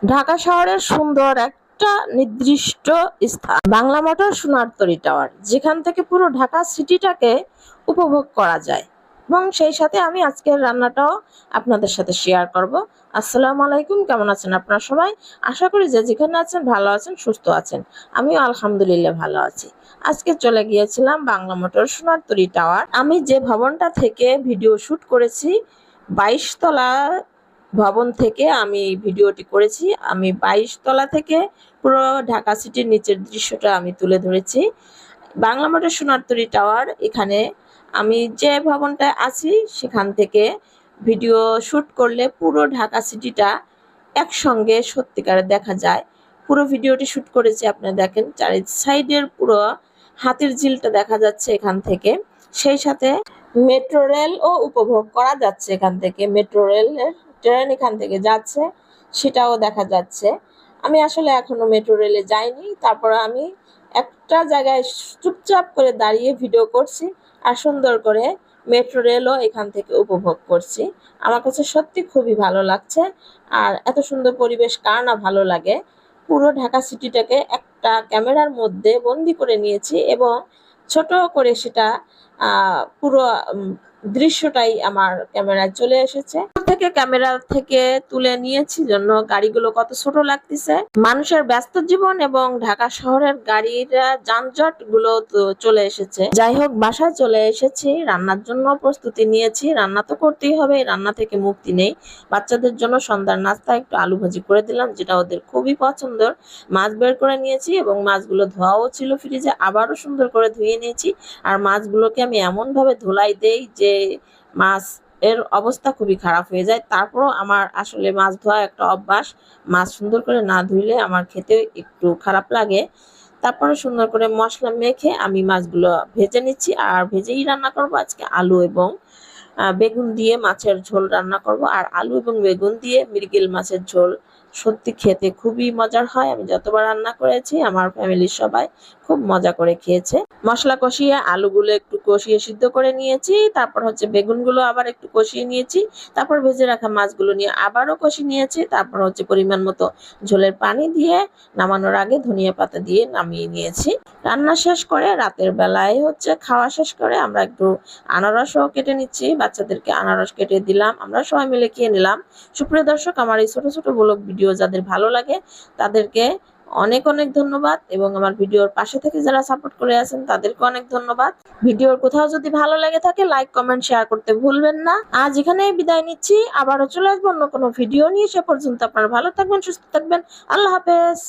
ঢাকা শহরের সুন্দর একটা নির্দিষ্ট স্থান বাংলা মোটর সোনারতরী টাওয়ার, যেখান থেকে পুরো ঢাকা সিটিটাকে উপভোগ করা যায়। এবং সেই সাথে আমি আজকের রান্নাটাও আপনাদের সাথে শেয়ার করব। আসসালামু আলাইকুম, কেমন আছেন আপনারা সবাই? আশা করি যে যেখানে আছেন ভালো আছেন, সুস্থ আছেন। আমিও আলহামদুলিল্লাহ ভালো আছি। আজকে চলে গিয়েছিলাম বাংলা মোটর সোনারতরী টাওয়ার। আমি যে ভবনটা থেকে ভিডিও শুট করেছি, 22 তলা ভবন থেকে আমি এই ভিডিওটি করেছি। আমি 22 তলা থেকে পুরো ঢাকা সিটির নিচের দৃশ্যটা আমি তুলে ধরেছি। বাংলা মোটর সোনারতরী টাওয়ার, এখানে আমি যে ভবনটায় আছি সেখান থেকে ভিডিও শুট করলে পুরো ঢাকা সিটিটা একসঙ্গে সত্যিকারে দেখা যায়। পুরো ভিডিওটি শুট করেছি, আপনারা দেখেন চারি সাইডের পুরো হাতির ঝিলটা দেখা যাচ্ছে এখান থেকে। সেই সাথে মেট্রো রেলও উপভোগ করা যাচ্ছে এখান থেকে। মেট্রো রেলের ট্রেন এখান থেকে যাচ্ছে, সেটাও দেখা যাচ্ছে। আমি আসলে এখনো মেট্রো রেলে যাইনি, তারপর আমি একটা জায়গায় চুপচাপ করে দাঁড়িয়ে ভিডিও করছি আর সুন্দর করে মেট্রো রেলও এখান থেকে উপভোগ করছি। আমার কাছে সত্যি খুবই ভালো লাগছে। আর এত সুন্দর পরিবেশ কার না ভালো লাগে। পুরো ঢাকা সিটিটাকে একটা ক্যামেরার মধ্যে বন্দি করে নিয়েছি এবং ছোট করে সেটা পুরো দৃশ্যটাই আমার ক্যামেরায় চলে এসেছে। থেকে ক্যামেরা থেকে তুলে নিয়েছি জন্য গাড়িগুলো কত ছোট লাগতেছে। মানুষের ব্যস্ত জীবন এবং ঢাকা শহরের গাড়ির যানজট গুলো তো চলে এসেছে। যাই হোক, বাসায় চলে এসেছি, রান্নার জন্য প্রস্তুতি নিয়েছি। রান্না তো করতেই হবে, রান্না থেকে মুক্তি নেই। বাচ্চাদের জন্য সন্ধ্যার নাস্তা একটু আলু ভাজি করে দিলাম, যেটা ওদের খুবই পছন্দের। মাছ বের করে নিয়েছি এবং মাছগুলো ধোয়াও ছিল ফ্রিজে, আবারও সুন্দর করে ধুয়ে নিয়েছি। আর মাছগুলোকে আমি এমন ভাবে ধুলাই দেই যে মাছ এর অবস্থা খুবই খারাপ হয়ে যায়। তারপরও আমার আসলে মাছ ধোয়া একটা অভ্যাস। মাছ সুন্দর করে না ধুইলে আমার খেতে একটু খারাপ লাগে। তারপরে সুন্দর করে মশলা মেখে আমি মাছগুলো ভেজে নিচ্ছি। আর ভেজেই রান্না করব আজকে আলু এবং বেগুন দিয়ে মাছের ঝোল রান্না করব। আর আলু এবং বেগুন দিয়ে মৃগেল মাছের ঝোল সত্যি খেতে খুবই মজার হয়। আমি যতবার রান্না করেছি আমার ফ্যামিলির সবাই খুব মজা করে খেয়েছে। মশলা কষিয়ে আলুগুলো একটু কষিয়ে সিদ্ধ করে নিয়েছি, তারপর হচ্ছে বেগুনগুলো আবার একটু কষিয়ে নিয়েছি, তারপর ভেজে রাখা মাছগুলো নিয়ে আবারও কষিয়ে নিয়েছি, তারপর হচ্ছে পরিমাণ মতো ঝোলের পানি দিয়ে নামানোর আগে ধনিয়া পাতা দিয়ে নামিয়ে নিয়েছি। রান্না শেষ করে রাতের বেলায় হচ্ছে খাওয়া শেষ করে আমরা একটু আনারসও কেটে নিচ্ছি, বাচ্চাদেরকে আনারস কেটে দিলাম, আমরা সবাই মিলে খেয়ে নিলাম। সুপ্রিয় দর্শক, আমার এই ছোট ছোট ব্লগ ভিডিও যাদের ভালো লাগে তাদেরকে অনেক অনেক ধন্যবাদ এবং আমার ভিডিওর পাশে থেকে যারা সাপোর্ট করে আছেন তাদেরকে অনেক ধন্যবাদ। ভিডিওর কোথাও যদি ভালো লাগে থাকে লাইক কমেন্ট শেয়ার করতে ভুলবেন না। আজ এখানেই বিদায় নিচ্ছি, আবারও চলে আসবো অন্য কোনো ভিডিও নিয়ে। সে পর্যন্ত আপনারা ভালো থাকবেন, সুস্থ থাকবেন। আল্লাহ হাফেজ।